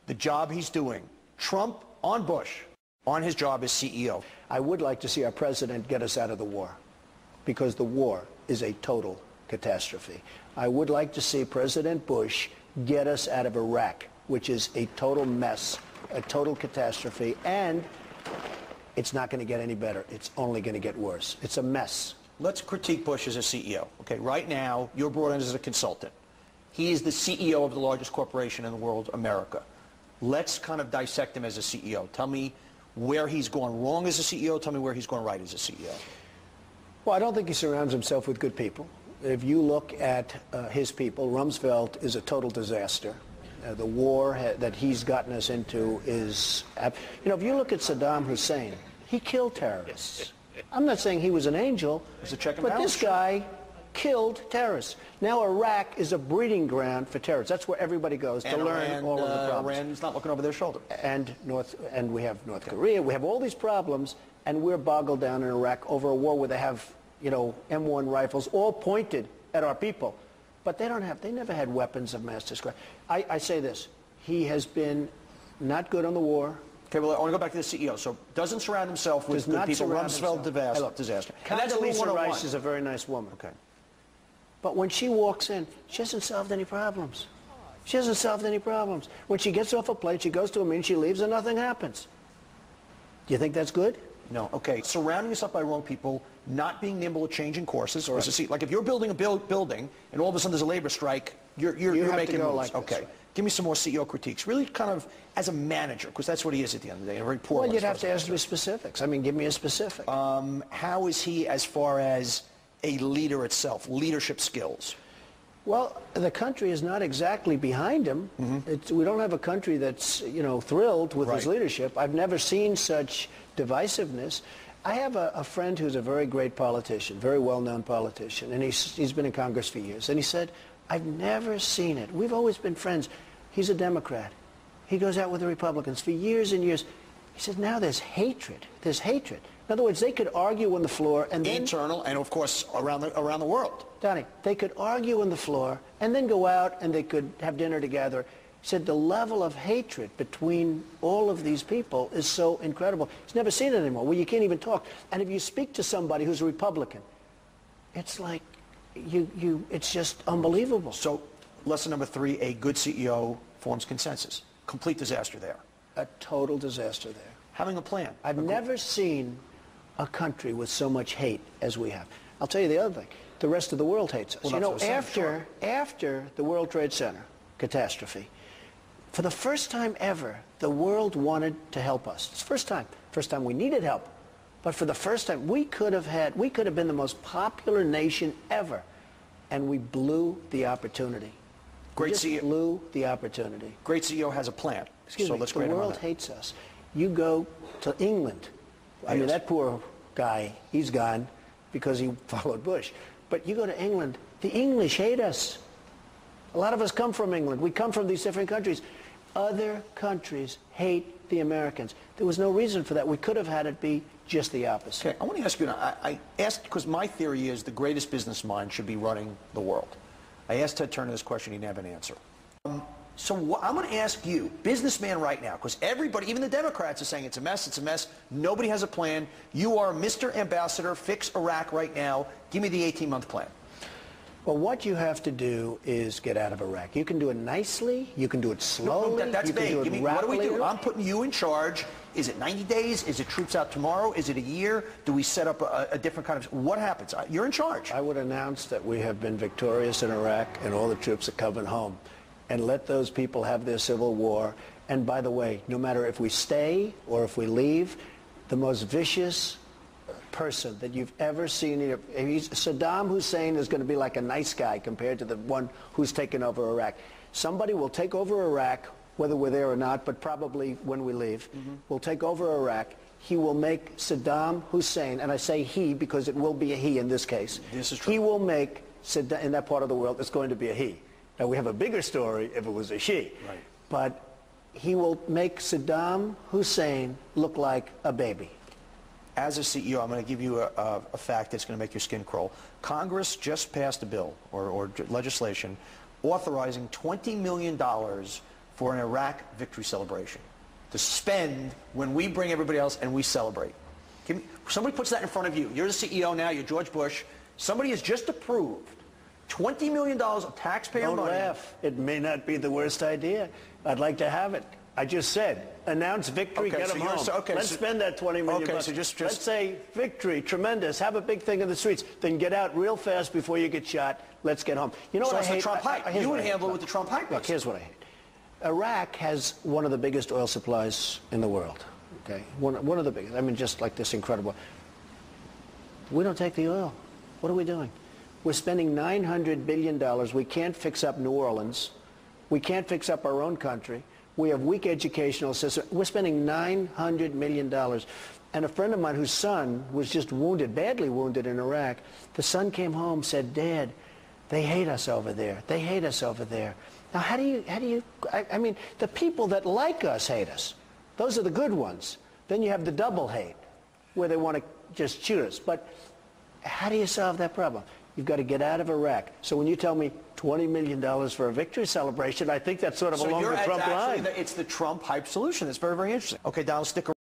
the job he's doing, Trump on Bush, on his job as CEO. I would like to see our president get us out of the war, because the war is a total catastrophe. I would like to see President Bush get us out of Iraq, which is a total mess, a total catastrophe, and it's not going to get any better. It's only going to get worse. It's a mess. Let's critique Bush as a CEO. Okay, right now, you're brought in as a consultant. He is the CEO of the largest corporation in the world, America. Let's kind of dissect him as a CEO. Tell me where he's gone wrong as a CEO. Tell me where he's gone right as a CEO. Well, I don't think he surrounds himself with good people. If you look at his people, Rumsfeld is a total disaster. The war that he's gotten us into is, you know, if you look at Saddam Hussein, he killed terrorists. I'm not saying he was an angel, but this guy killed terrorists. Now Iraq is a breeding ground for terrorists. That's where everybody goes to learn all of the problems. Iran's not looking over their shoulder. And we have North Korea. We have all these problems, and we're boggled down in Iraq over a war where they have, you know, M1 rifles all pointed at our people. But they never had weapons of mass destruction. I say this, he has been not good on the war. Okay, well, I want to go back to the CEO. So doesn't surround himself with good people. Rumsfeld disaster. Condoleezza Rice is a very nice woman. Okay. But when she walks in, she hasn't solved any problems. She hasn't solved any problems. When she gets off a plane, she goes to a meeting, she leaves, and nothing happens. Do you think that's good? No. Okay. Surrounding yourself by wrong people, not being nimble at changing courses, or like if you're building a building and all of a sudden there's a labor strike, you're making moves. Like okay. this. Give me some more CEO critiques. Really kind of as a manager, because that's what he is at the end of the day, a very poor one. Well, you'd have to ask me specifics. I mean, give me a specific. How is he as far as a leader itself, leadership skills? Well, the country is not exactly behind him. We don't have a country that's, you know, thrilled with his leadership. I've never seen such divisiveness. I have a friend who's a very great politician, very well-known politician, and he's been in Congress for years. And he said, I've never seen it. We've always been friends. He's a Democrat. He goes out with the Republicans for years and years. He said, now there's hatred. There's hatred. In other words, they could argue on the floor and then... Internal and, of course, around the world. Donnie, they could argue on the floor and then go out and they could have dinner together. He said the level of hatred between all of these people is so incredible. He's never seen it anymore, where you can't even talk. And if you speak to somebody who's a Republican, it's like, it's just unbelievable. So, lesson number 3, a good CEO forms consensus. Complete disaster there. A total disaster there. Having a plan. I've never seen a country with so much hate as we have. I'll tell you the other thing. The rest of the world hates us. Well, you know, after the World Trade Center catastrophe, for the first time ever, the world wanted to help us. It's the first time. First time we needed help. But for the first time, we could have been the most popular nation ever. And we blew the opportunity. Great CEO. Blew the opportunity. Great CEO has a plan. Excuse me, the world hates us. You go to England. I mean, that poor guy, he's gone because he followed Bush. But you go to England, the English hate us. A lot of us come from England. We come from these different countries. Other countries hate the Americans. There was no reason for that. We could have had it be just the opposite. Okay, I want to ask you, I asked, because my theory is the greatest business mind should be running the world. I asked Ted Turner this question, he didn't have an answer. So I'm going to ask you, businessman right now, because everybody, even the Democrats are saying it's a mess, nobody has a plan. You are Mr. Ambassador, fix Iraq right now. Give me the 18-month plan. Well, what you have to do is get out of Iraq. You can do it nicely, you can do it slowly, that's you can do it what do we rapidly. do? I'm putting you in charge. Is it 90 days? Is it troops out tomorrow? Is it a year? Do we set up a different kind of... What happens? You're in charge. I would announce that we have been victorious in Iraq and all the troops are coming home. And let those people have their civil war. And by the way, no matter if we stay or if we leave, the most vicious person that you've ever seen, Saddam Hussein is going to be like a nice guy compared to the one who's taken over Iraq. Somebody will take over Iraq, whether we're there or not, but probably when we leave, will take over Iraq. He will make Saddam Hussein, and I say he because it will be a he in this case. This is true. He will make Saddam, in that part of the world, it's going to be a he. Now, we have a bigger story if it was a she. Right. But he will make Saddam Hussein look like a baby. As a CEO, I'm going to give you a fact that's going to make your skin crawl. Congress just passed a bill or legislation authorizing $20 million for an Iraq victory celebration to spend when we bring everybody else and we celebrate? Somebody puts that in front of you. You're the CEO now. You're George Bush. Somebody has just approved $20 million of taxpayer money. Don't laugh. It may not be the worst idea. I'd like to have it. I just said, announce victory, get them home. Let's spend that $20 million. Okay, so let's say victory, tremendous, have a big thing in the streets, then get out real fast before you get shot. Let's get home. You know what I hate? The Trump hype. You would handle it with the Trump hype. Look, here's what I hate. Iraq has one of the biggest oil supplies in the world. Okay, one of the biggest. I mean, just like this incredible. We don't take the oil. What are we doing? We're spending $900 billion. We can't fix up New Orleans. We can't fix up our own country. We have weak educational system. We're spending $900 million. And a friend of mine whose son was just wounded, badly wounded in Iraq, the son came home, said, Dad, they hate us over there. They hate us over there. Now, how do you, I mean, the people that like us hate us. Those are the good ones. Then you have the double hate, where they want to just shoot us. But how do you solve that problem? You've got to get out of Iraq. So when you tell me $20 million for a victory celebration, I think that's sort of along the Trump line. It's the Trump hype solution. That's very, very interesting. Okay, Donald, stick around.